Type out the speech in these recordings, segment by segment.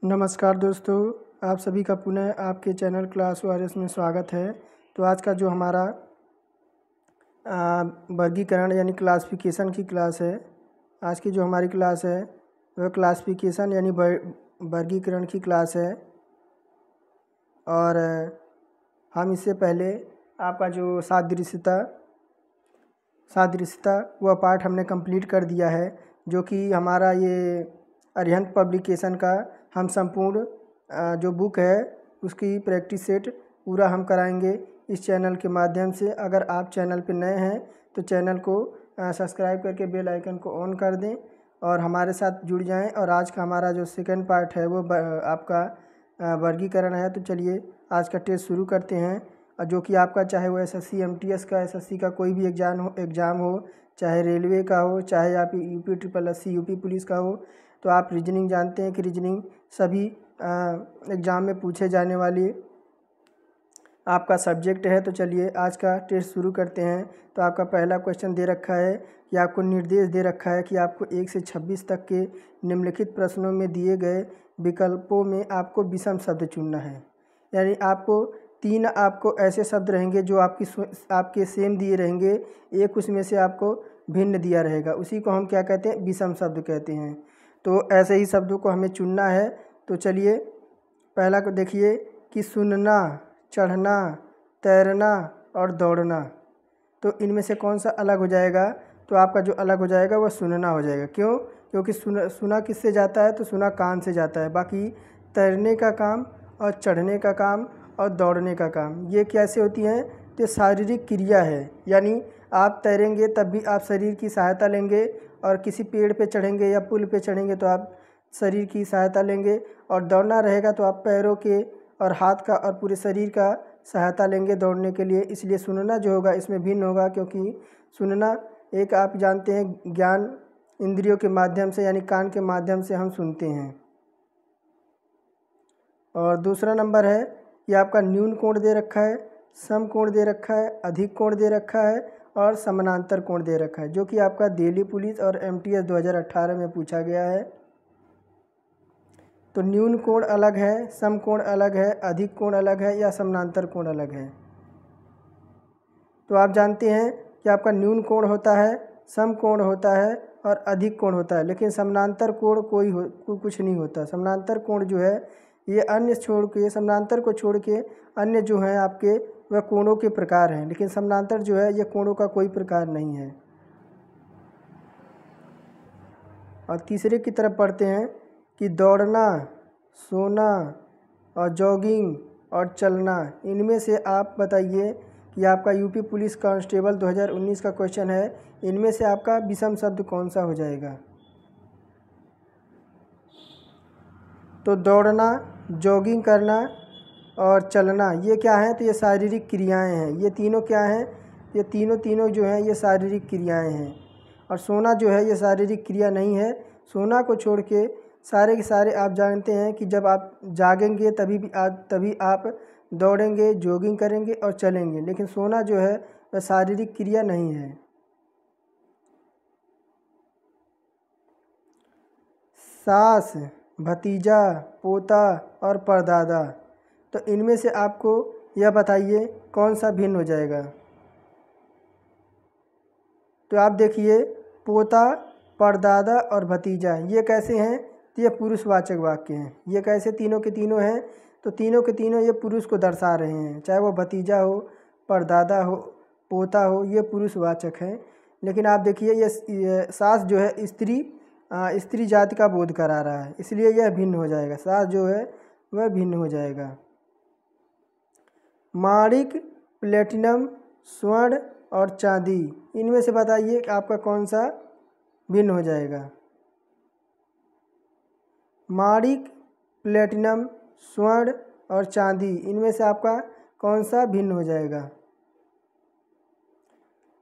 नमस्कार दोस्तों, आप सभी का पुनः आपके चैनल क्लास वायरस में स्वागत है। तो आज का जो हमारा वर्गीकरण यानी क्लासिफिकेशन की क्लास है। आज की जो हमारी क्लास है वह क्लासिफिकेशन यानी वर्गीकरण की क्लास है। और हम इससे पहले आपका जो सादृश्यता वह पार्ट हमने कंप्लीट कर दिया है, जो कि हमारा ये अरिहंत पब्लिकेशन का हम संपूर्ण जो बुक है उसकी प्रैक्टिस सेट पूरा हम कराएंगे इस चैनल के माध्यम से। अगर आप चैनल पर नए हैं तो चैनल को सब्सक्राइब करके बेल आइकन को ऑन कर दें और हमारे साथ जुड़ जाएं। और आज का हमारा जो सेकंड पार्ट है वो आपका वर्गीकरण है। तो चलिए आज का टेस्ट शुरू करते हैं। जो कि आपका चाहे वो एसएससी एमटीएस का, एसएससी का कोई भी एग्ज़ाम हो, चाहे रेलवे का हो, चाहे आप UP triple SC UP police का हो, तो आप रीजनिंग जानते हैं कि रीजनिंग सभी एग्ज़ाम में पूछे जाने वाली आपका सब्जेक्ट है। तो चलिए आज का टेस्ट शुरू करते हैं। तो आपका पहला क्वेश्चन दे रखा है कि आपको निर्देश दे रखा है कि आपको 1 से 26 तक के निम्नलिखित प्रश्नों में दिए गए विकल्पों में आपको विषम शब्द चुनना है। यानी आपको 3 आपको ऐसे शब्द रहेंगे जो आपके सेम दिए रहेंगे, एक उसमें से आपको भिन्न दिया रहेगा, उसी को हम क्या कहते हैं, विषम शब्द कहते हैं। तो ऐसे ही शब्दों को हमें चुनना है। तो चलिए पहला को देखिए कि सुनना, चढ़ना, तैरना और दौड़ना। तो इनमें से कौन सा अलग हो जाएगा? तो आपका जो अलग हो जाएगा वह सुनना हो जाएगा। क्यों? क्योंकि सुना किससे जाता है? तो सुना कान से जाता है। बाकी तैरने का काम और चढ़ने का काम और दौड़ने का काम ये कैसे होती हैं? तो शारीरिक क्रिया है। यानी आप तैरेंगे तब भी आप शरीर की सहायता लेंगे, और किसी पेड़ पे चढ़ेंगे या पुल पे चढ़ेंगे तो आप शरीर की सहायता लेंगे, और दौड़ना रहेगा तो आप पैरों के और हाथ का और पूरे शरीर का सहायता लेंगे दौड़ने के लिए। इसलिए सुनना जो होगा इसमें भिन्न होगा, क्योंकि सुनना एक आप जानते हैं ज्ञान इंद्रियों के माध्यम से यानी कान के माध्यम से हम सुनते हैं। और दूसरा नंबर है कि आपका न्यून कोण दे रखा है, सम कोण दे रखा है, अधिक कोण दे रखा है और समानांतर कोण दे रखा है, जो कि आपका दिल्ली पुलिस और एमटीएस 2018 में पूछा गया है। तो न्यून कोण अलग है, सम कोण अलग है, अधिक कोण अलग है या समानांतर कोण अलग है। तो आप जानते हैं कि आपका न्यून कोण होता है, सम कोण होता है और अधिक कोण होता है, लेकिन समानांतर कोण कुछ नहीं होता। समानांतर कोण जो है ये अन्य छोड़ के, समानांतर को छोड़ के अन्य जो हैं आपके वह कोणों के प्रकार हैं, लेकिन समानांतर जो है ये कोणों का कोई प्रकार नहीं है। और तीसरे की तरफ पढ़ते हैं कि दौड़ना, सोना और जॉगिंग और चलना, इनमें से आप बताइए कि आपका यूपी पुलिस कांस्टेबल 2019 का क्वेश्चन है, इनमें से आपका विषम शब्द कौन सा हो जाएगा? तो दौड़ना, जॉगिंग करना और चलना ये क्या है? तो ये शारीरिक क्रियाएं हैं। ये तीनों क्या हैं? ये तीनों जो हैं ये शारीरिक क्रियाएं हैं। और सोना जो है ये शारीरिक क्रिया नहीं है। सोना को छोड़ के सारे के सारे आप जानते हैं कि जब आप जागेंगे तभी आप दौड़ेंगे, जॉगिंग करेंगे और चलेंगे, लेकिन सोना जो है वह शारीरिक क्रिया नहीं है। सास, भतीजा, पोता और परदादा, तो इनमें से आपको यह बताइए कौन सा भिन्न हो जाएगा? तो आप देखिए पोता, परदादा और भतीजा ये कैसे हैं? तो ये पुरुषवाचक वाक्य हैं। ये कैसे तीनों के तीनों हैं? तो तीनों के तीनों ये पुरुष को दर्शा रहे हैं, चाहे वो भतीजा हो, परदादा हो, पोता हो, ये पुरुषवाचक हैं। लेकिन आप देखिए ये सास जो है स्त्री जाति का बोध करा रहा है, इसलिए यह भिन्न हो जाएगा। सास जो है वह भिन्न हो जाएगा। माणिक, प्लेटिनम, स्वर्ण और चांदी, इनमें से बताइए कि आपका कौन सा भिन्न हो जाएगा? माणिक, प्लेटिनम, स्वर्ण और चांदी, इनमें से आपका कौन सा भिन्न हो जाएगा?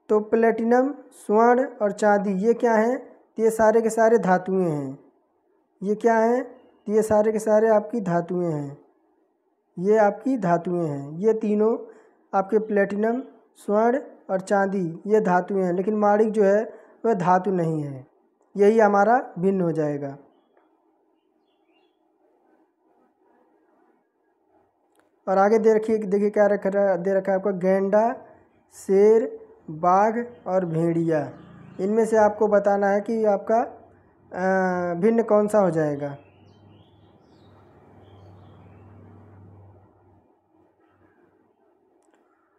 तो प्लेटिनम, स्वर्ण और चांदी ये क्या हैं? ये सारे के सारे धातुएं हैं। ये क्या हैं? ये सारे के सारे आपकी धातुएं हैं। ये आपकी धातुएं हैं। ये तीनों आपके प्लेटिनम, स्वर्ण और चांदी ये धातुएं हैं, लेकिन माणिक जो है वह धातु नहीं है। यही हमारा भिन्न हो जाएगा। और आगे देखिए क्या दे रखा है आपका गैंडा, शेर, बाघ और भेड़िया। इनमें से आपको बताना है कि आपका भिन्न कौन सा हो जाएगा।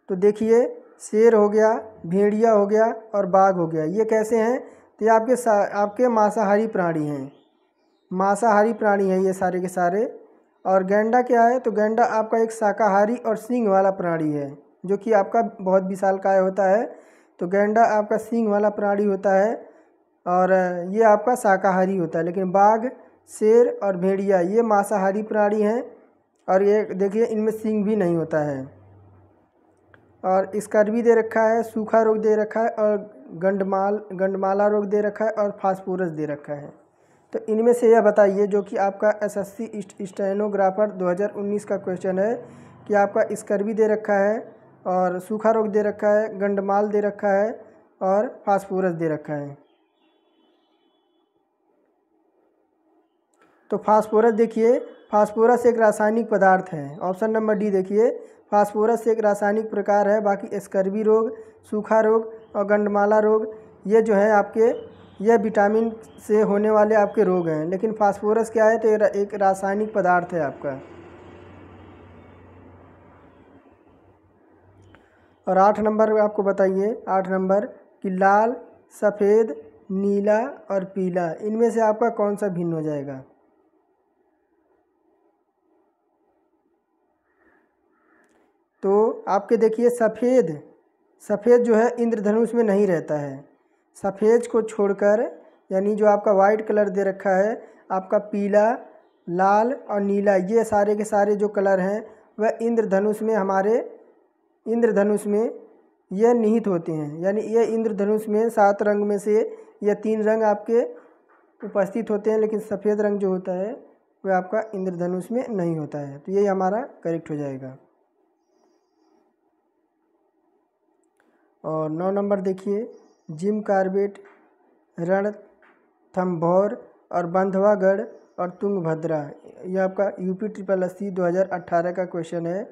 तो देखिए शेर हो गया, भेड़िया हो गया और बाघ हो गया। ये कैसे हैं? तो ये आपके मांसाहारी प्राणी हैं, मांसाहारी प्राणी हैं ये सारे के सारे। और गैंडा क्या है? तो गैंडा आपका एक शाकाहारी और सींग वाला प्राणी है, जो कि आपका बहुत विशालकाय होता है। तो गैंडा आपका सींग वाला प्राणी होता है और ये आपका शाकाहारी होता है। लेकिन बाघ, शेर और भेड़िया ये मांसाहारी प्राणी हैं और ये देखिए इनमें सींग भी नहीं होता है। और स्कर्वी दे रखा है, सूखा रोग दे रखा है और गंडमाला रोग दे रखा है और फास्फोरस दे रखा है। तो इनमें से यह बताइए, जो कि आपका एसएससी स्टेनोग्राफर 2019 का क्वेश्चन है, कि आपका स्कर्वी दे रखा है और सूखा रोग दे रखा है, गंडमाल दे रखा है और फास्फोरस दे रखा है। तो फास्फोरस देखिए, फास्फोरस एक रासायनिक पदार्थ है। ऑप्शन नंबर डी देखिए, फास्फोरस एक रासायनिक प्रकार है। बाकी स्कर्वी रोग, सूखा रोग और गंडमाला रोग ये जो है आपके, यह विटामिन से होने वाले आपके रोग हैं। लेकिन फास्फोरस क्या है? तो ये एक रासायनिक पदार्थ है आपका। और 8 नंबर आपको बताइए, 8 नंबर कि लाल, सफ़ेद, नीला और पीला इनमें से आपका कौन सा भिन्न हो जाएगा? तो आपके देखिए सफ़ेद जो है इंद्रधनुष में नहीं रहता है। सफ़ेद को छोड़कर, यानी जो आपका वाइट कलर दे रखा है, आपका पीला, लाल और नीला ये सारे के सारे जो कलर हैं वह इंद्रधनुष में, हमारे इंद्रधनुष में यह निहित होते हैं। यानी ये इंद्रधनुष में 7 रंग में से यह 3 रंग आपके उपस्थित होते हैं, लेकिन सफ़ेद रंग जो होता है वह आपका इंद्रधनुष में नहीं होता है। तो यही हमारा करेक्ट हो जाएगा। और 9 नंबर देखिए, जिम कार्बेट, रणथंभौर और बांधवागढ़ और तुंगभद्रा ये आपका UPSSC 2018 का क्वेश्चन है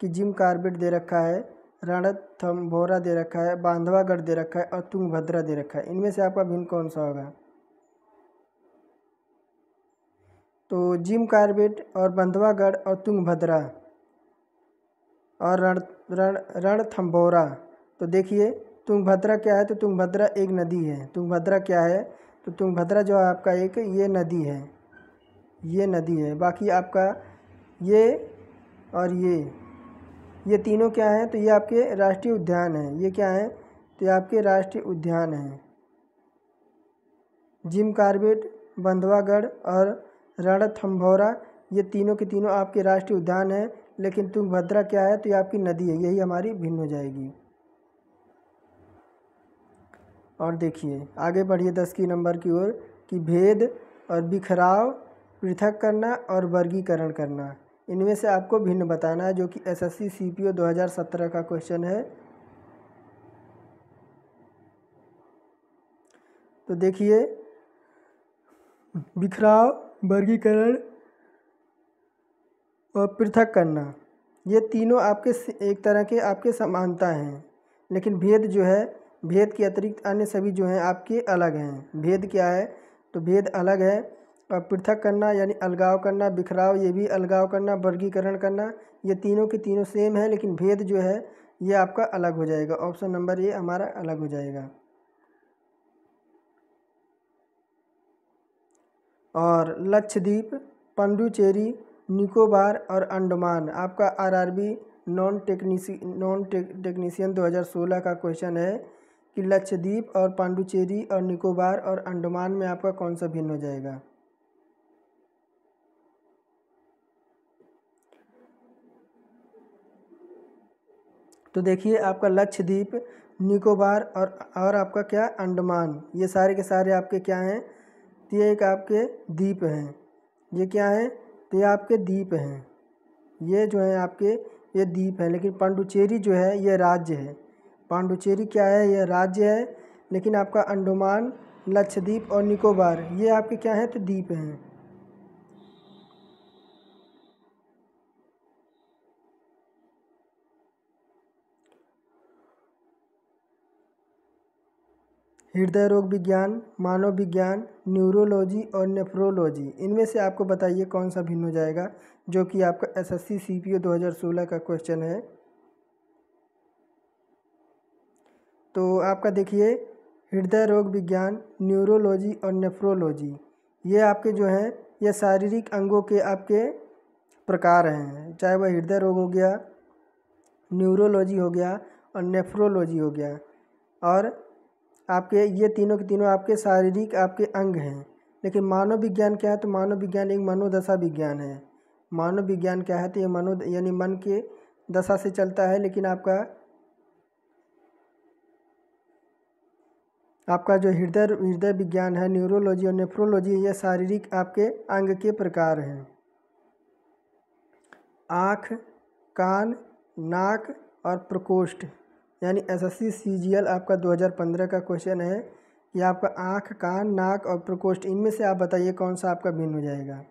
कि जिम कार्बेट दे रखा है, रणथंभौरा दे रखा है, बांधवागढ़ दे रखा है और तुंगभद्रा दे रखा है। इनमें से आपका भिन्न कौन सा होगा? तो जिम कार्बेट और बांधवागढ़ और तुंगभद्रा और रणथंभौरा। तो देखिए तुंगभद्रा क्या है? तो तुंगभद्रा एक नदी है। तुंगभद्रा क्या है? तो तुंगभद्रा जो है आपका एक ये नदी है, ये नदी है। बाकी आपका ये और ये तीनों क्या हैं? तो ये आपके राष्ट्रीय उद्यान हैं। ये क्या हैं? तो ये आपके राष्ट्रीय उद्यान हैं। जिम कार्बेट, बांधवागढ़ और रणथंभौरा ये तीनों के तीनों आपके राष्ट्रीय उद्यान हैं। लेकिन तुंगभद्रा क्या है? तो ये आपकी नदी है। यही हमारी भिन्न हो जाएगी। और देखिए आगे बढ़िए 10 की नंबर की ओर, कि भेद और बिखराव, पृथक करना और वर्गीकरण करना इनमें से आपको भिन्न बताना है, जो कि SSC CPO 2017 का क्वेश्चन है। तो देखिए बिखराव, वर्गीकरण और पृथक करना ये तीनों आपके एक तरह के आपके समानता हैं। लेकिन भेद जो है, भेद के अतिरिक्त अन्य सभी जो हैं आपके अलग हैं। भेद क्या है? तो भेद अलग है। और पृथक करना यानी अलगाव करना, बिखराव ये भी अलगाव करना, वर्गीकरण करना ये तीनों के तीनों सेम है। लेकिन भेद जो है ये आपका अलग हो जाएगा। ऑप्शन नंबर ये हमारा अलग हो जाएगा। और लक्षद्वीप, पुडुचेरी, निकोबार और अंडमान आपका RRB नॉन टेक्नीशियन 2016 का क्वेश्चन है कि लक्षद्वीप और पुडुचेरी और निकोबार और अंडमान में आपका कौन सा भिन्न हो जाएगा? तो देखिए आपका लक्षद्वीप, निकोबार और आपका क्या अंडमान ये सारे के सारे आपके क्या हैं? तो ये एक आपके द्वीप हैं। ये क्या हैं? तो ये आपके द्वीप हैं। ये जो है आपके ये द्वीप हैं। लेकिन पुडुचेरी जो है ये राज्य है। पुडुचेरी क्या है? ये राज्य है। लेकिन आपका अंडमान, लक्षद्वीप और निकोबार ये आपके क्या हैं? तो द्वीप हैं। हृदय रोग विज्ञान, मानव विज्ञान, न्यूरोलॉजी और नेफ्रोलॉजी, इनमें से आपको बताइए कौन सा भिन्न हो जाएगा, जो कि आपका एसएससी सीपीओ 2016 का क्वेश्चन है। तो आपका देखिए हृदय रोग विज्ञान, न्यूरोलॉजी और नेफ्रोलॉजी, ये आपके जो हैं ये शारीरिक अंगों के आपके प्रकार हैं, चाहे वह हृदय रोग हो गया, न्यूरोलॉजी हो गया और नेफ्रोलॉजी हो गया। और आपके ये तीनों के तीनों आपके शारीरिक आपके अंग हैं। लेकिन मानव विज्ञान क्या है, तो मानव विज्ञान एक मनोदशा विज्ञान है। मानव विज्ञान क्या है, तो ये यानी मन के दशा से चलता है। लेकिन आपका जो हृदय विज्ञान है, न्यूरोलॉजी और नेफ्रोलॉजी, ये शारीरिक आपके अंग के प्रकार हैं। आँख, कान, नाक और प्रकोष्ठ, यानी एसएससी सीजीएल आपका 2015 का क्वेश्चन है। ये आपका आँख, कान, नाक और प्रकोष्ठ, इनमें से आप बताइए कौन सा आपका भिन्न हो जाएगा।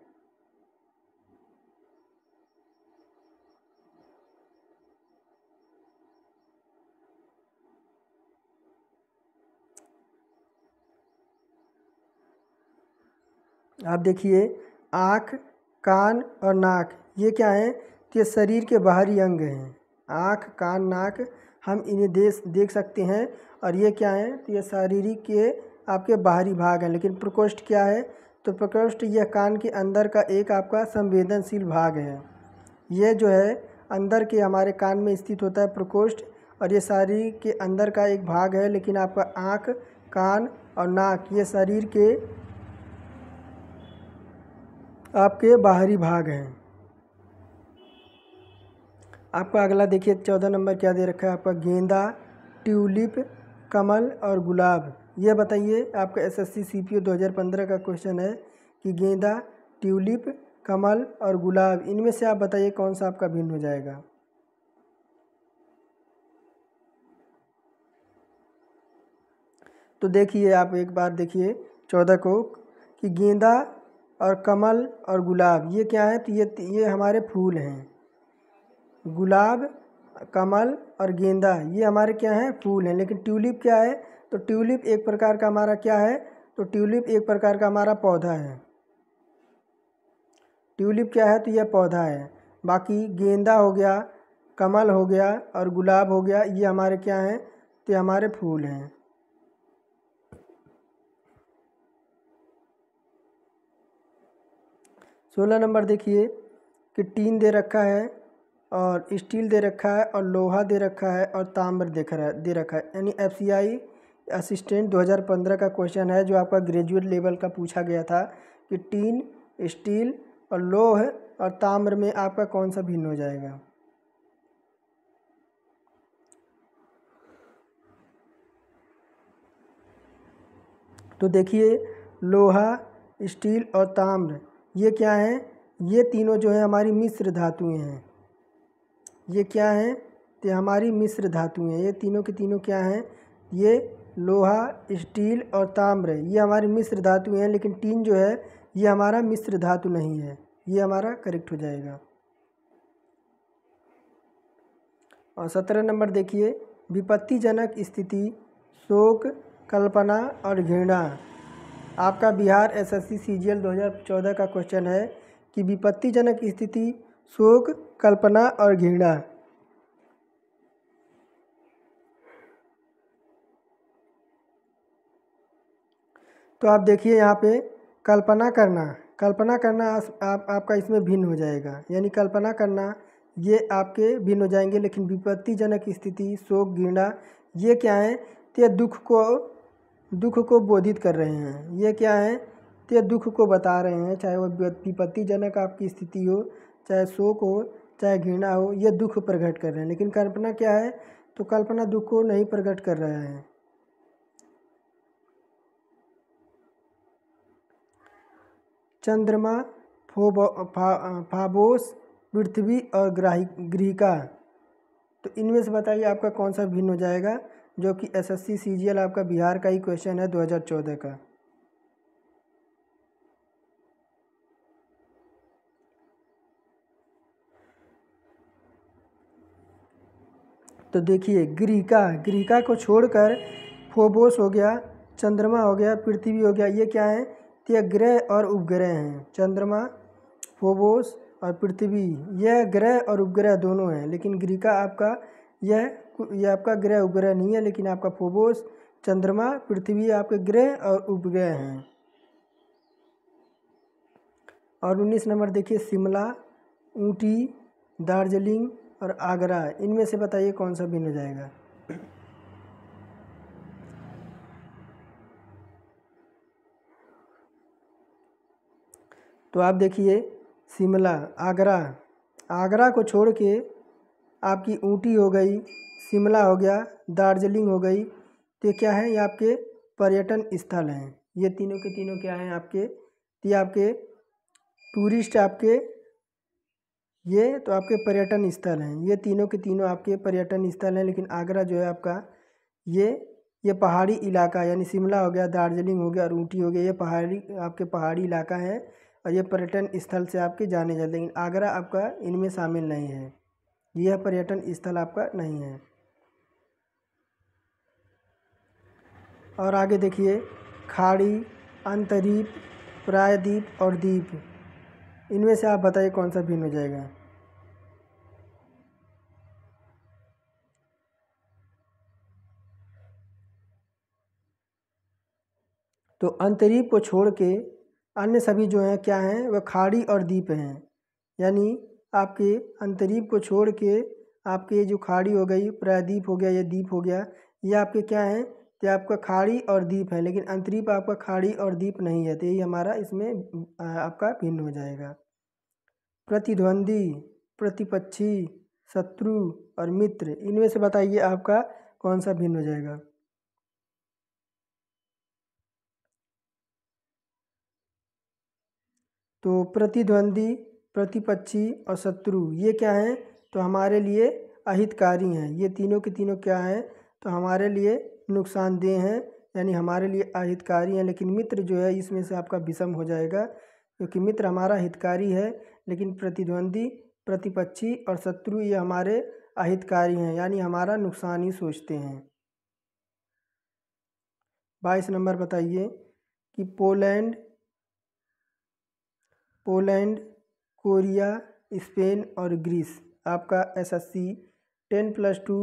आप देखिए आँख, कान और नाक, ये क्या है, तो ये शरीर के बाहरी अंग हैं। आँख, कान, नाक हम इन्हें देख सकते हैं, और ये क्या है, तो ये शारीरिक के आपके बाहरी भाग हैं। लेकिन प्रकोष्ठ क्या है, तो प्रकोष्ठ यह कान के अंदर का एक आपका संवेदनशील भाग है। ये जो है अंदर के हमारे कान में स्थित होता है प्रकोष्ठ, और ये शरीर के अंदर का एक भाग है। लेकिन आपका आँख, कान और नाक ये शरीर के आपके बाहरी भाग हैं। आपका अगला देखिए 14 नंबर क्या दे रखा है, आपका गेंदा, ट्यूलिप, कमल और गुलाब। ये बताइए, आपका एसएससी सीपीओ 2015 का क्वेश्चन है कि गेंदा, ट्यूलिप, कमल और गुलाब, इनमें से आप बताइए कौन सा आपका भिन्न हो जाएगा। तो देखिए आप एक बार देखिए 14 को कि गेंदा और कमल और गुलाब ये क्या है, तो ये हमारे फूल हैं। गुलाब, कमल और गेंदा ये हमारे क्या हैं, फूल हैं। लेकिन ट्यूलिप क्या है, तो ट्यूलिप एक प्रकार का हमारा क्या है, तो ट्यूलिप एक प्रकार का हमारा पौधा है। ट्यूलिप क्या है, तो यह पौधा है। बाकी गेंदा हो गया, कमल हो गया और गुलाब हो गया, ये हमारे क्या हैं, तो ये हमारे फूल हैं। सोलह नंबर देखिए कि टीन दे रखा है और स्टील दे रखा है और लोहा दे रखा है और ताम्र दे रखा है, यानी एफसीआई असिस्टेंट 2015 का क्वेश्चन है, जो आपका ग्रेजुएट लेवल का पूछा गया था कि टीन, स्टील और लोह और ताम्र में आपका कौन सा भिन्न हो जाएगा। तो देखिए लोहा, स्टील और ताम्र ये क्या हैं, ये तीनों जो है हमारी मिश्र धातुएं हैं। ये क्या हैं, तो हमारी मिश्र धातुएं हैं। ये तीनों के तीनों क्या हैं, ये लोहा, स्टील और ताम्र ये हमारी मिश्र धातुएं हैं। लेकिन टीन जो है ये हमारा मिश्र धातु नहीं है, ये हमारा करेक्ट हो जाएगा। और 17 नंबर देखिए विपत्तिजनक स्थिति, शोक, कल्पना और घृणा। आपका बिहार एसएससी सीजीएल 2014 का क्वेश्चन है कि विपत्तिजनक स्थिति, शोक, कल्पना और घृणा। तो आप देखिए यहाँ पे कल्पना करना आपका इसमें भिन्न हो जाएगा, यानी कल्पना करना ये आपके भिन्न हो जाएंगे। लेकिन विपत्तिजनक स्थिति, शोक, घृणा ये क्या है, तो ये दुख को बोधित कर रहे हैं। ये क्या है, तो ये दुख को बता रहे हैं, चाहे वो विपत्तिजनक आपकी स्थिति हो, चाहे शोक हो, चाहे घृणा हो, ये दुख प्रकट कर रहे हैं। लेकिन कल्पना क्या है, तो कल्पना दुख को नहीं प्रकट कर रहा है। चंद्रमा, फाबोस, पृथ्वी और ग्रहिका, तो इनमें से बताइए आपका कौन सा भिन्न हो जाएगा, जो कि एसएससी सीजीएल आपका बिहार का ही क्वेश्चन है 2014 का। तो देखिए ग्रहिका को छोड़कर फोबोस हो गया, चंद्रमा हो गया, पृथ्वी हो गया, ये क्या है? तो ये ग्रह और उपग्रह हैं। चंद्रमा, फोबोस और पृथ्वी, यह ग्रह और उपग्रह दोनों हैं। लेकिन ग्रीका आपका यह आपका ग्रह उपग्रह नहीं है, लेकिन आपका फोबोस, चंद्रमा, पृथ्वी आपके ग्रह और उपग्रह हैं। और 19 नंबर देखिए, शिमला, ऊटी, दार्जिलिंग और आगरा, इनमें से बताइए कौन सा भिन्न हो जाएगा। तो आप देखिए, शिमला, आगरा को छोड़ के आपकी ऊटी हो गई, शिमला हो गया, दार्जिलिंग हो गई, तो ये क्या है? ये आपके पर्यटन स्थल हैं। ये तीनों के तीनों क्या हैं आपके? ये आपके टूरिस्ट आपके, ये तो आपके पर्यटन स्थल हैं। ये तीनों के तीनों आपके पर्यटन स्थल हैं। लेकिन आगरा जो है आपका, ये पहाड़ी इलाका, यानी शिमला हो गया, दार्जिलिंग हो गया और ऊटी हो गया, ये आपके पहाड़ी इलाका है और ये पर्यटन स्थल से आपके जाने जाते हैं। लेकिन आगरा आपका इनमें शामिल नहीं है, यह पर्यटन स्थल आपका नहीं है। और आगे देखिए, खाड़ी, अंतरीप, प्रायद्वीप और द्वीप, इनमें से आप बताइए कौन सा भिन्न हो जाएगा। तो अंतरीप को छोड़ के अन्य सभी जो हैं क्या हैं? वह खाड़ी और द्वीप हैं। यानी आपके अंतरीप को छोड़ के आपके जो खाड़ी हो गई, प्रायद्वीप हो गया, ये द्वीप हो गया, ये आपके क्या हैं? तो आपका खाड़ी और द्वीप है। लेकिन अंतरीप आपका खाड़ी और द्वीप नहीं है, तो यही हमारा इसमें आपका भिन्न हो जाएगा। प्रतिद्वंदी, प्रतिपक्षी, शत्रु और मित्र, इनमें से बताइए आपका कौन सा भिन्न हो जाएगा। तो प्रतिद्वंदी, प्रतिपक्षी और शत्रु, ये क्या हैं? तो हमारे लिए अहितकारी हैं। ये तीनों के तीनों क्या हैं? तो हमारे लिए नुकसानदेह हैं, यानी हमारे लिए अहितकारी हैं। लेकिन मित्र जो है इसमें से आपका विषम हो जाएगा, क्योंकि मित्र हमारा हितकारी है, लेकिन प्रतिद्वंदी, प्रतिपक्षी और शत्रु ये हमारे अहितकारी हैं, यानी हमारा नुकसान ही सोचते हैं। 22 नंबर बताइए कि पोलैंड, कोरिया, स्पेन और ग्रीस, आपका SSC 10+2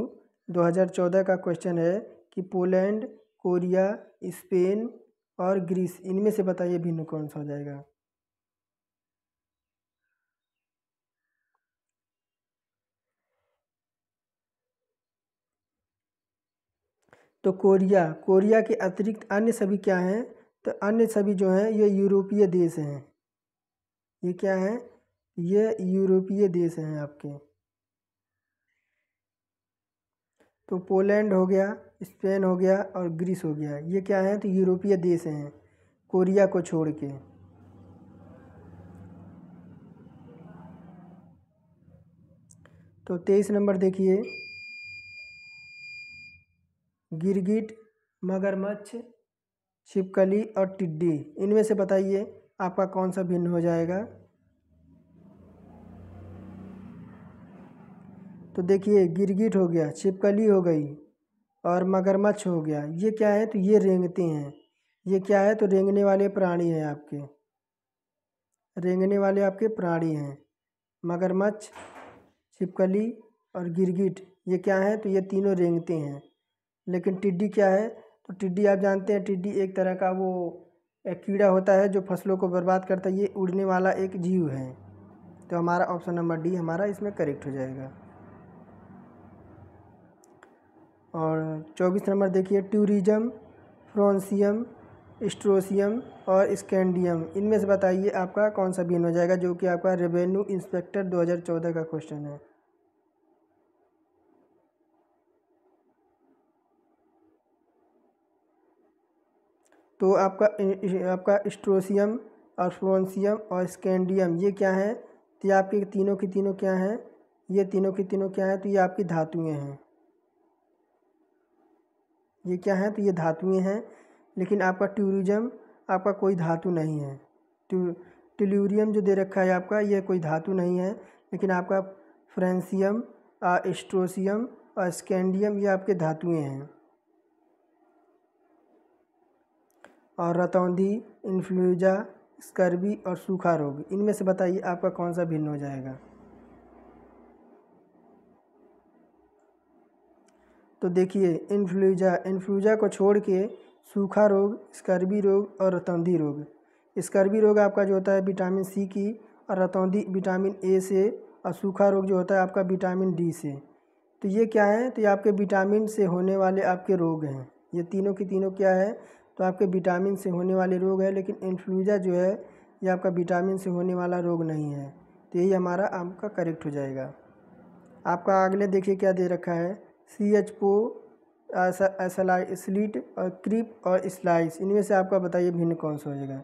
2014 का क्वेश्चन है कि पोलैंड, कोरिया, स्पेन और ग्रीस, इनमें से बताइए भिन्न कौन सा हो जाएगा। तो कोरिया के अतिरिक्त अन्य सभी क्या हैं? तो अन्य सभी जो हैं ये यूरोपीय देश हैं। ये क्या है? ये यूरोपीय देश हैं आपके। तो पोलैंड हो गया, स्पेन हो गया और ग्रीस हो गया, ये क्या है? तो यूरोपीय देश हैं, कोरिया को छोड़ के। तो 23 नंबर देखिए, गिरगिट, मगरमच्छ, छिपकली और टिड्डी, इनमें से बताइए आपका कौन सा भिन्न हो जाएगा। तो देखिए, गिरगिट हो गया, छिपकली हो गई और मगरमच्छ हो गया, ये क्या है? तो ये रेंगते हैं। ये क्या है? तो रेंगने वाले प्राणी हैं आपके, रेंगने वाले आपके प्राणी हैं। मगरमच्छ, छिपकली और गिरगिट, ये क्या है? तो ये तीनों रेंगते हैं। लेकिन टिड्डी क्या है? तो टिड्डी आप जानते हैं, टिड्डी एक तरह का वो एक कीड़ा होता है जो फसलों को बर्बाद करता है। ये उड़ने वाला एक जीव है। तो हमारा ऑप्शन नंबर डी हमारा इसमें करेक्ट हो जाएगा। और 24 नंबर देखिए, टूरिज्म, फ्रोंसियम, स्ट्रोसियम और स्कैंडियम, इनमें से बताइए आपका कौन सा भिन्न हो जाएगा, जो कि आपका रेवेन्यू इंस्पेक्टर 2014 का क्वेश्चन है। तो आपका स्ट्रोसियम और फ्रोंसियम और स्कैंडियम, ये क्या है? तो ये आपके तीनों की तीनों क्या हैं? ये तीनों की तीनों क्या हैं? तो ये आपकी धातुएं हैं। ये क्या है? तो ये धातुएं हैं। लेकिन आपका टूरिज्म आपका कोई धातु नहीं है। टेल्यूरियम जो दे रखा है आपका, ये कोई धातु नहीं है। लेकिन आपका फ्रेंसियम, स्ट्रोसियम और स्कैंडियम, ये आपके धातुएं हैं। और रतौंधी, इन्फ्लुएंजा, स्कर्वी और सूखा रोग, इनमें से बताइए आपका कौन सा भिन्न हो जाएगा। तो देखिए इन्फ्लुएंजा को छोड़ के सूखा रोग, स्कर्वी रोग और रतौंधी रोग। स्कर्वी रोग आपका जो होता है विटामिन सी की, और रतौंधी विटामिन ए से, और सूखा रोग जो होता है आपका विटामिन डी से। तो ये क्या है, तो ये आपके विटामिन से होने वाले आपके रोग हैं। ये तीनों की तीनों क्या है, तो आपके विटामिन से होने वाले रोग है। लेकिन इन्फ्लुएंजा जो है ये आपका विटामिन से होने वाला रोग नहीं है। तो यही हमारा आपका करेक्ट हो जाएगा। आपका अगले देखिए क्या दे रखा है, CHO, स्लीट और क्रीप और स्लाइस, इनमें से आपका बताइए भिन्न कौन सा हो जाएगा।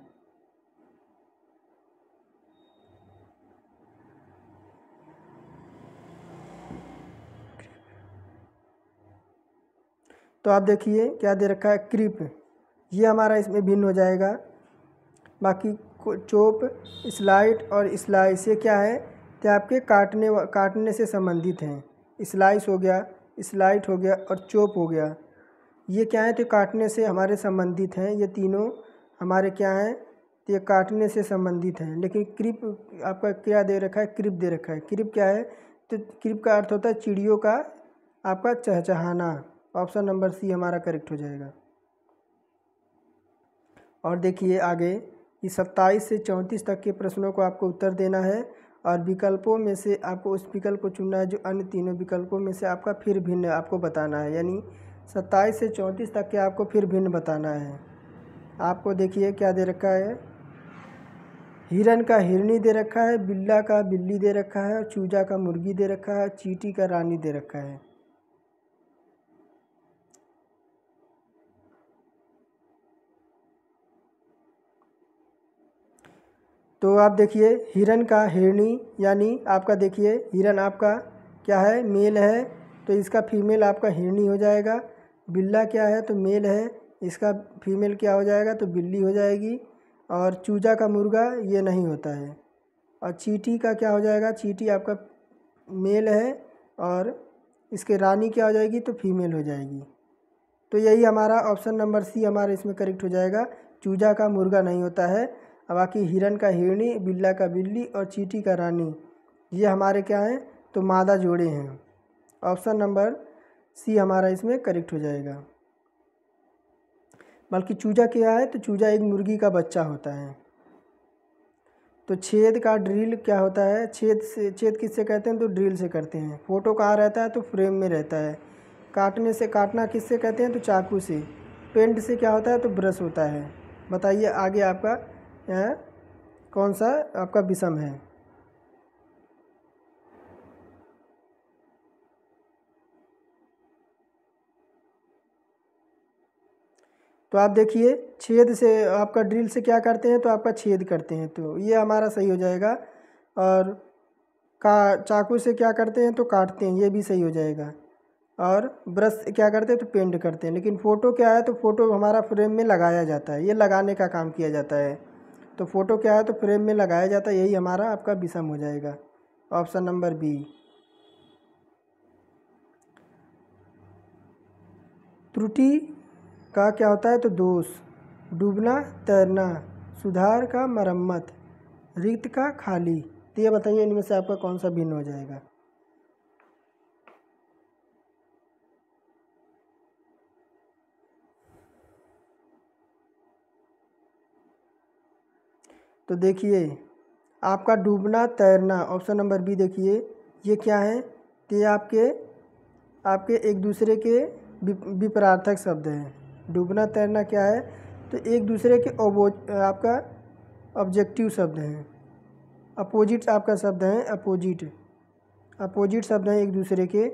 तो आप देखिए क्या दे रखा है, क्रीप, ये हमारा इसमें भिन्न हो जाएगा। बाकी चोप, स्लाइट और स्लाइस ये क्या है, तो आपके काटने से संबंधित हैं। स्लाइस हो गया, स्लाइट हो गया और चोप हो गया, ये क्या है, तो काटने से हमारे संबंधित हैं। ये तीनों हमारे क्या हैं, तो ये काटने से संबंधित हैं। लेकिन क्रीप आपका क्या दे रखा है, क्रीप दे रखा है। क्रीप क्या है, तो क्रीप का अर्थ होता है चिड़ियों का आपका चहचहाना। ऑप्शन नंबर सी हमारा करेक्ट हो जाएगा। और देखिए आगे, ये 27 से 34 तक के प्रश्नों को आपको उत्तर देना है, और विकल्पों में से आपको उस विकल्प को चुनना है जो अन्य तीनों विकल्पों में से आपका फिर भिन्न आपको बताना है। यानी 27 से 34 तक के आपको फिर भिन्न बताना है। आपको देखिए क्या दे रखा है, हिरन का हिरनी दे रखा है, बिल्ला का बिल्ली दे रखा है, और चूजा का मुर्गी दे रखा है, चींटी का रानी दे रखा है। तो आप देखिए हिरन का हिरनी, यानी आपका देखिए हिरन आपका क्या है, मेल है, तो इसका फीमेल आपका हिरनी हो जाएगा। बिल्ला क्या है, तो मेल है, इसका फीमेल क्या हो जाएगा, तो बिल्ली हो जाएगी। और चूजा का मुर्गा ये नहीं होता है। और चींटी का क्या हो जाएगा, चींटी आपका मेल है, और इसके रानी क्या हो जाएगी, तो फीमेल हो जाएगी। तो यही हमारा ऑप्शन नंबर सी हमारा इसमें करेक्ट हो जाएगा। चूजा का मुर्गा नहीं होता है। अब बाकी हिरन का हिरनी, बिल्ला का बिल्ली और चींटी का रानी, ये हमारे क्या हैं, तो मादा जोड़े हैं। ऑप्शन नंबर सी हमारा इसमें करेक्ट हो जाएगा। बल्कि चूजा क्या है, तो चूजा एक मुर्गी का बच्चा होता है। तो छेद का ड्रिल क्या होता है, छेद किससे कहते हैं, तो ड्रिल से करते हैं। फोटो कहाँ रहता है, तो फ्रेम में रहता है। काटना किससे कहते हैं, तो चाकू से। पेंट से क्या होता है, तो ब्रश होता है। बताइए आगे आपका कौन सा आपका विषम है। तो आप देखिए छेद से आपका ड्रिल से क्या करते हैं, तो आपका छेद करते हैं, तो ये हमारा सही हो जाएगा। और चाकू से क्या करते हैं, तो काटते हैं, ये भी सही हो जाएगा। और ब्रश से क्या करते हैं, तो पेंट करते हैं। लेकिन फ़ोटो क्या है, तो फ़ोटो हमारा फ्रेम में लगाया जाता है, ये लगाने का काम किया जाता है। तो फ़ोटो क्या है, तो फ्रेम में लगाया जाता है, यही हमारा आपका विषम हो जाएगा। Option number B. त्रुटि का क्या होता है, तो दोष। डूबना तैरना, सुधार का मरम्मत, रिक्त का खाली। तो ये बताइए इनमें से आपका कौन सा भिन्न हो जाएगा। तो देखिए आपका डूबना तैरना, ऑप्शन नंबर बी देखिए, ये क्या है, तो ये आपके एक दूसरे के विपरार्थक शब्द हैं। डूबना तैरना क्या है, तो एक दूसरे के आपका ऑब्जेक्टिव शब्द हैं। अपोजिट आपका शब्द हैं, अपोजिट शब्द हैं एक दूसरे के।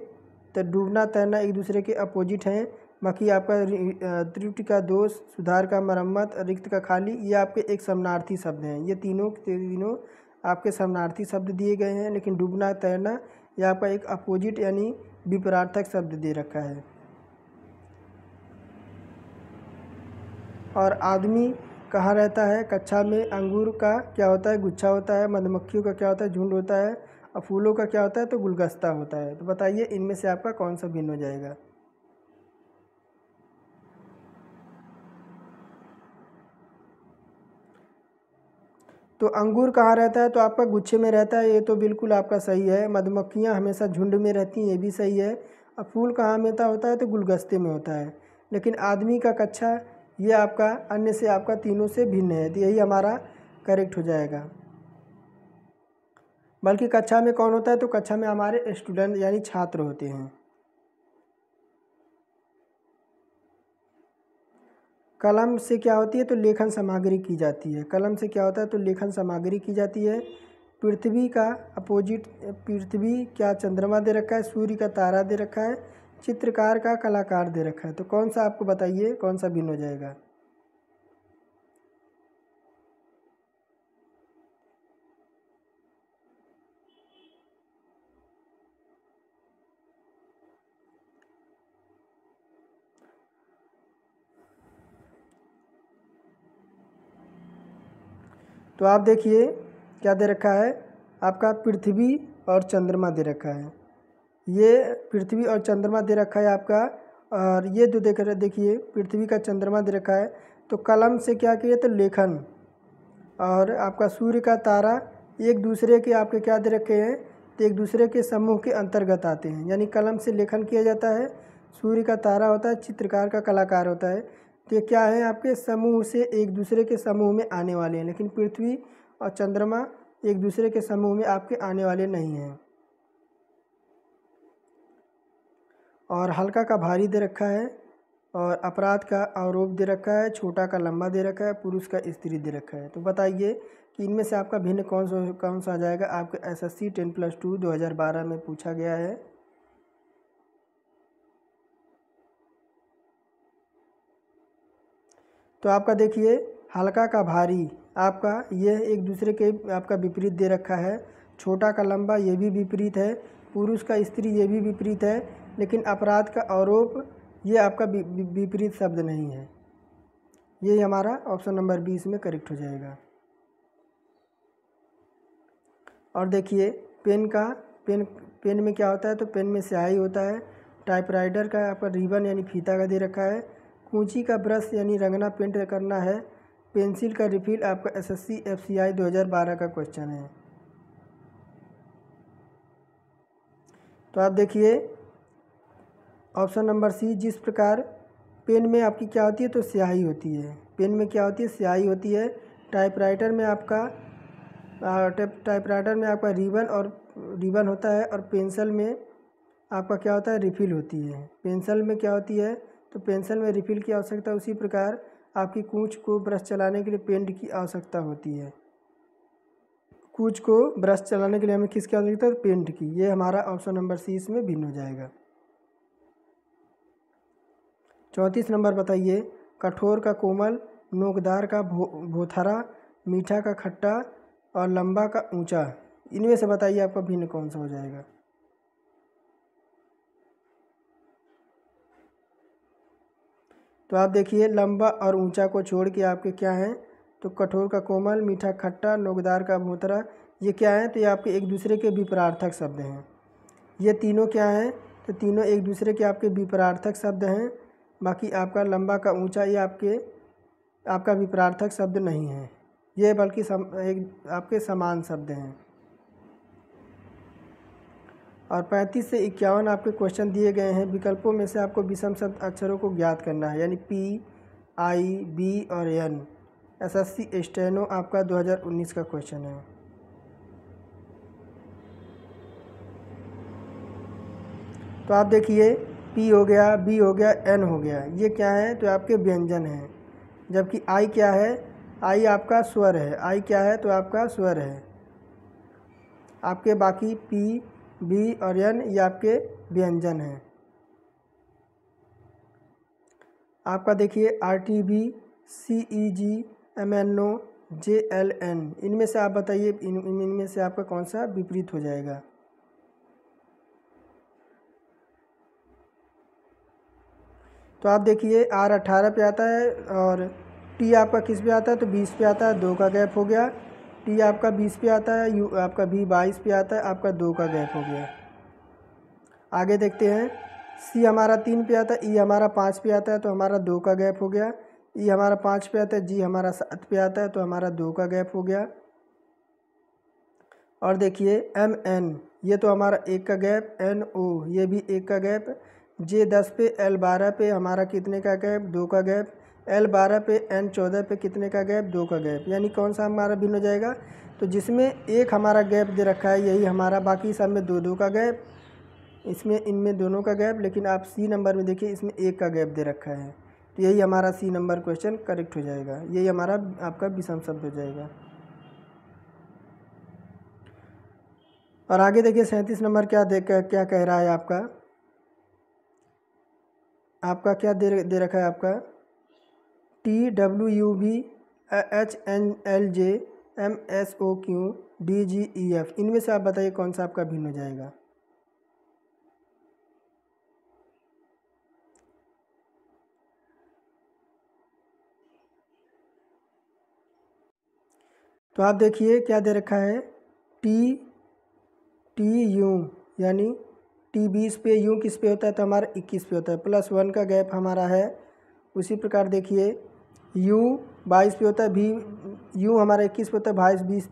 तो डूबना तैरना एक दूसरे के अपोजिट हैं। बाकी आपका त्रुटि का दोष, सुधार का मरम्मत, रिक्त का खाली, ये आपके एक समानार्थी शब्द हैं। ये तीनों आपके समानार्थी शब्द दिए गए हैं। लेकिन डूबना तैरना ये आपका एक अपोजिट यानी विपरार्थक शब्द दे रखा है। और आदमी कहाँ रहता है, कक्षा में। अंगूर का क्या होता है, गुच्छा होता है। मधुमक्खियों का क्या होता है, झुंड होता है। और फूलों का क्या होता है, तो गुलदस्ता होता है। तो बताइए इनमें से आपका कौन सा भिन्न हो जाएगा। तो अंगूर कहाँ रहता है, तो आपका गुच्छे में रहता है, ये तो बिल्कुल आपका सही है। मधुमक्खियाँ हमेशा झुंड में रहती हैं, ये भी सही है। अब फूल कहाँ मिलता होता है, तो गुलगस्ते में होता है। लेकिन आदमी का कच्छा ये आपका अन्य से आपका तीनों से भिन्न है, तो यही हमारा करेक्ट हो जाएगा। बल्कि कक्षा में कौन होता है, तो कक्षा में हमारे स्टूडेंट यानी छात्र होते हैं। कलम से क्या होती है, तो लेखन सामग्री की जाती है। कलम से क्या होता है, तो लेखन सामग्री की जाती है। पृथ्वी का अपोजिट, पृथ्वी क्या चंद्रमा दे रखा है, सूर्य का तारा दे रखा है, चित्रकार का कलाकार दे रखा है। तो कौन सा आपको बताइए, कौन सा भिन्न हो जाएगा। तो आप देखिए क्या दे रखा है, आपका पृथ्वी और चंद्रमा दे रखा है। ये पृथ्वी और चंद्रमा दे रखा है आपका, और ये जो देख रहे देखिए पृथ्वी का चंद्रमा दे रखा है। तो कलम से क्या किए, तो लेखन, और आपका सूर्य का तारा एक दूसरे के आपके क्या दे रखे हैं, तो एक दूसरे के समूह के अंतर्गत आते हैं। यानी कलम से लेखन किया जाता है, सूर्य का तारा होता है, चित्रकार का कलाकार होता है। तो ये क्या है, आपके समूह से एक दूसरे के समूह में आने वाले हैं। लेकिन पृथ्वी और चंद्रमा एक दूसरे के समूह में आपके आने वाले नहीं हैं। और हल्का का भारी दे रखा है, और अपराध का आरोप दे रखा है, छोटा का लंबा दे रखा है, पुरुष का स्त्री दे रखा है। तो बताइए कि इनमें से आपका भिन्न कौन सा आ जाएगा। आपके SSC 10+2 2012 में पूछा गया है। तो आपका देखिए हल्का का भारी आपका ये एक दूसरे के आपका विपरीत दे रखा है। छोटा का लंबा ये भी विपरीत है, पुरुष का स्त्री ये भी विपरीत है। लेकिन अपराध का आरोप ये आपका विपरीत शब्द नहीं है। ये हमारा ऑप्शन नंबर 20 में करेक्ट हो जाएगा। और देखिए पेन में क्या होता है, तो पेन में स्याही होता है। टाइपराइटर का आपका रिबन यानी फीता का दे रखा है। कूंची का ब्रश यानी रंगना पेंट करना है। पेंसिल का रिफिल आपका SSC FCI 2012 का क्वेश्चन है। तो आप देखिए ऑप्शन नंबर C, जिस प्रकार पेन में आपकी क्या होती है, तो स्याही होती है। पेन में क्या होती है, स्याही होती है। टाइपराइटर में आपका रिबन होता है, और पेंसिल में आपका क्या होता है, रिफिल होती है। पेंसिल में क्या होती है, तो पेंसिल में रिफिल की आवश्यकता, उसी प्रकार आपकी कूंच को ब्रश चलाने के लिए पेंट की आवश्यकता होती है। कूंच को ब्रश चलाने के लिए हमें किसकी आवश्यकता है, पेंट की। ये हमारा ऑप्शन नंबर C इसमें भिन्न हो जाएगा। 34 नंबर बताइए, कठोर का कोमल, नोकदार का भोथरा, मीठा का खट्टा और लंबा का ऊंचा। इनमें से बताइए आपका भिन्न कौन सा हो जाएगा। तो आप देखिए लंबा और ऊंचा को छोड़ के आपके क्या हैं, तो कठोर का कोमल, मीठा खट्टा, नोकदार का भोथरा, ये क्या है, तो ये आपके एक दूसरे के विपरार्थक शब्द हैं। ये तीनों क्या हैं, तो तीनों एक दूसरे के आपके विपरार्थक शब्द हैं। बाकी आपका लंबा का ऊंचा ये आपका विपरार्थक शब्द नहीं है, ये बल्कि एक आपके समान शब्द हैं। और 35 से 51 आपके क्वेश्चन दिए गए हैं। विकल्पों में से आपको विषम शब्द अक्षरों को ज्ञात करना है, यानी P, I, B और N। SSC स्टेनो आपका 2019 का क्वेश्चन है। तो आप देखिए P हो गया, B हो गया, N हो गया, ये क्या है, तो आपके व्यंजन हैं। जबकि I क्या है, I आपका स्वर है। I क्या है, तो आपका स्वर है। आपके बाकी P, B और N ये आपके व्यंजन हैं। आपका देखिए RTB, CEG, MNO, JLN, इनमें से आप बताइए इनमें से आपका कौन सा विपरीत हो जाएगा। तो आप देखिए R 18 पे आता है, और T आपका किस पे आता है, तो 20 पे आता है, 2 का गैप हो गया। T आपका 20 पे आता है, U आपका B 22 पे आता है, आपका 2 का गैप हो गया। आगे देखते हैं, C हमारा 3 पे आता है, E हमारा 5 पे आता है, तो हमारा 2 का गैप हो गया। E हमारा 5 पे आता है, G हमारा 7 पे आता है, तो हमारा 2 का गैप हो गया। और देखिए एम एन, ये तो हमारा एक का गैप, एन ओ ये भी एक का गैप, जे 10 पे एल 12 पे हमारा कितने का गैप, 2 का गैप, एल 12 पे एन 14 पे कितने का गैप, 2 का गैप। यानी कौन सा हमारा भिन्न हो जाएगा, तो जिसमें एक हमारा गैप दे रखा है यही हमारा, बाकी सब में 2 2 का गैप, इसमें इनमें दोनों का गैप, लेकिन आप सी नंबर में देखिए इसमें एक का गैप दे रखा है, तो यही हमारा सी नंबर क्वेश्चन करेक्ट हो जाएगा। यही हमारा आपका विषम शब्द हो जाएगा। और आगे देखिए 37 नंबर क्या क्या कह रहा है आपका क्या दे रखा है आपका, TWUV HNLJ MSOQ DGEF, इनमें से आप बताइए कौन सा आपका भिन्न हो जाएगा। तो आप देखिए क्या दे रखा है, TU यानी T 20 पे, U किस पे होता है, तो हमारा 21 पे होता है, +1 का गैप हमारा है। उसी प्रकार देखिए U 22 पे होता है, U हमारा 21 पे होता है,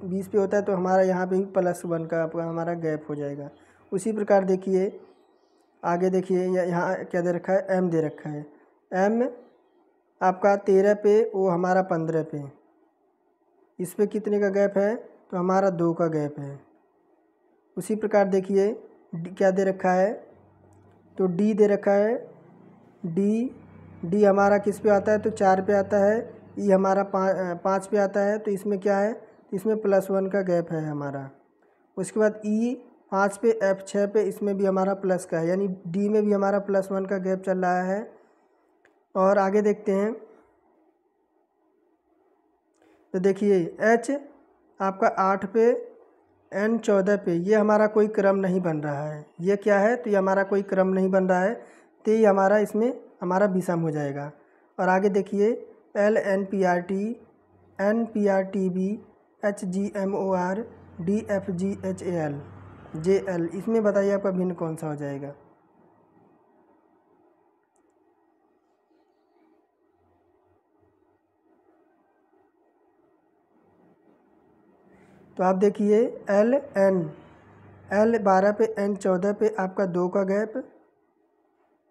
20 पे होता है, तो हमारा यहाँ पे भी +1 का आपका हमारा गैप हो जाएगा। उसी प्रकार देखिए आगे देखिए यहाँ क्या दे रखा है, M दे रखा है, M आपका 13 पे, वो हमारा 15 पे, इस पे कितने का गैप है, तो हमारा 2 का गैप है। उसी प्रकार देखिए क्या दे रखा है, तो D दे रखा है, D हमारा किस पे आता है, तो 4 पे आता है, E हमारा 5 पे आता है, तो इसमें क्या है, इसमें +1 का गैप है हमारा। उसके बाद E 5 पे, F 6 पे, इसमें भी हमारा प्लस का है, यानी D में भी हमारा +1 का गैप चल रहा है। और आगे देखते हैं, तो देखिए H आपका 8 पे, N 14 पे, ये हमारा कोई क्रम नहीं बन रहा है, ये क्या है, तो ये हमारा कोई क्रम नहीं बन रहा है, तो ये हमारा इसमें हमारा विषम हो जाएगा। और आगे देखिए LNPRT NPRTB HGMOR DFGHAL JL, इसमें बताइए आपका भिन्न कौन सा हो जाएगा। तो आप देखिए L 12 पे, N 14 पे आपका 2 का गैप,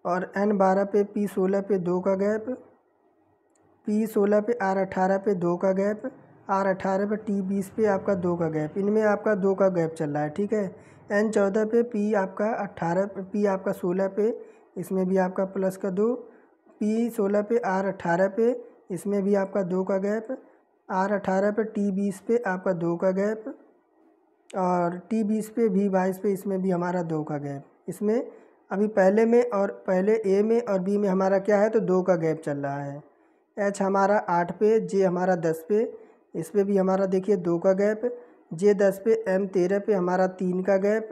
और N 12 पे, P 16 पे 2 का गैप, P 16 पे, R 18 पे 2 का गैप, R 18 पे, T 20 पे आपका 2 का गैप, इनमें आपका 2 का गैप चल रहा है, ठीक है। N 14 पे, P आपका 18 P आपका 16 पे, इसमें भी आपका प्लस का 2, P 16 पे, R 18 पे, इसमें भी आपका 2 का गैप, R 18 पे, T 20 पे आपका 2 का गैप, और T 20 पे, V 22 पे, इसमें भी हमारा 2 का गैप। इसमें अभी पहले में और पहले A में और B में हमारा क्या है, तो 2 का गैप चल रहा है। H हमारा 8 पे, J हमारा 10 पे, इस पर भी हमारा देखिए 2 का गैप, J 10 पे, M 13 पे हमारा 3 का गैप,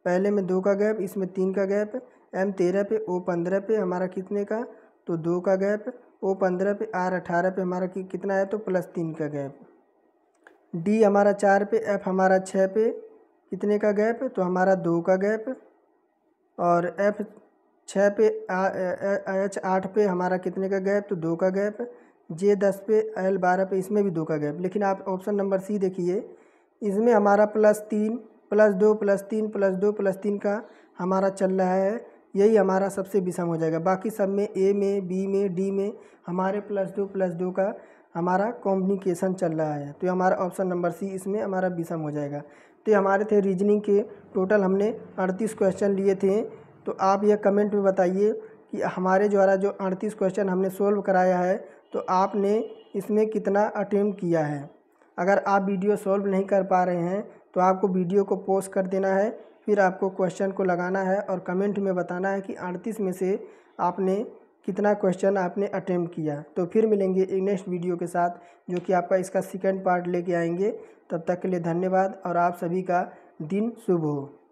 पहले में 2 का गैप, इसमें 3 का गैप, M 13 पे, O 15 पे हमारा कितने का, तो 2 का गैप, O 15 पे, R 18 पे हमारा कितना है, तो +3 का गैप, D हमारा 4 पे, F हमारा 6 पे, कितने का गैप, तो हमारा 2 का गैप, और F 6 पे, H 8 पे हमारा कितने का गैप, तो 2 का गैप, J 10 पे, L 12 पे, इसमें भी 2 का गैप। लेकिन आप ऑप्शन नंबर C देखिए, इसमें हमारा +3 +2 +3 +2 +3 का हमारा चल रहा है, यही हमारा सबसे विषम हो जाएगा। बाकी सब में A में, B में, D में हमारे +2 का हमारा कॉम्बिनेशन चल रहा है, तो हमारा ऑप्शन नंबर C इसमें हमारा विषम हो जाएगा। तो ये हमारे थे रीजनिंग के टोटल हमने 38 क्वेश्चन लिए थे। तो आप ये कमेंट में बताइए कि हमारे द्वारा जो 38 क्वेश्चन हमने सोल्व कराया है, तो आपने इसमें कितना अटेम्प्ट किया है। अगर आप वीडियो सोल्व नहीं कर पा रहे हैं तो आपको वीडियो को पॉज कर देना है, फिर आपको क्वेश्चन को लगाना है और कमेंट में बताना है कि 38 में से आपने कितना क्वेश्चन आपने अटेम्प्ट किया। तो फिर मिलेंगे एक नेक्स्ट वीडियो के साथ, जो कि आपका इसका सेकंड पार्ट लेके आएंगे। तब तक के लिए धन्यवाद और आप सभी का दिन शुभ हो।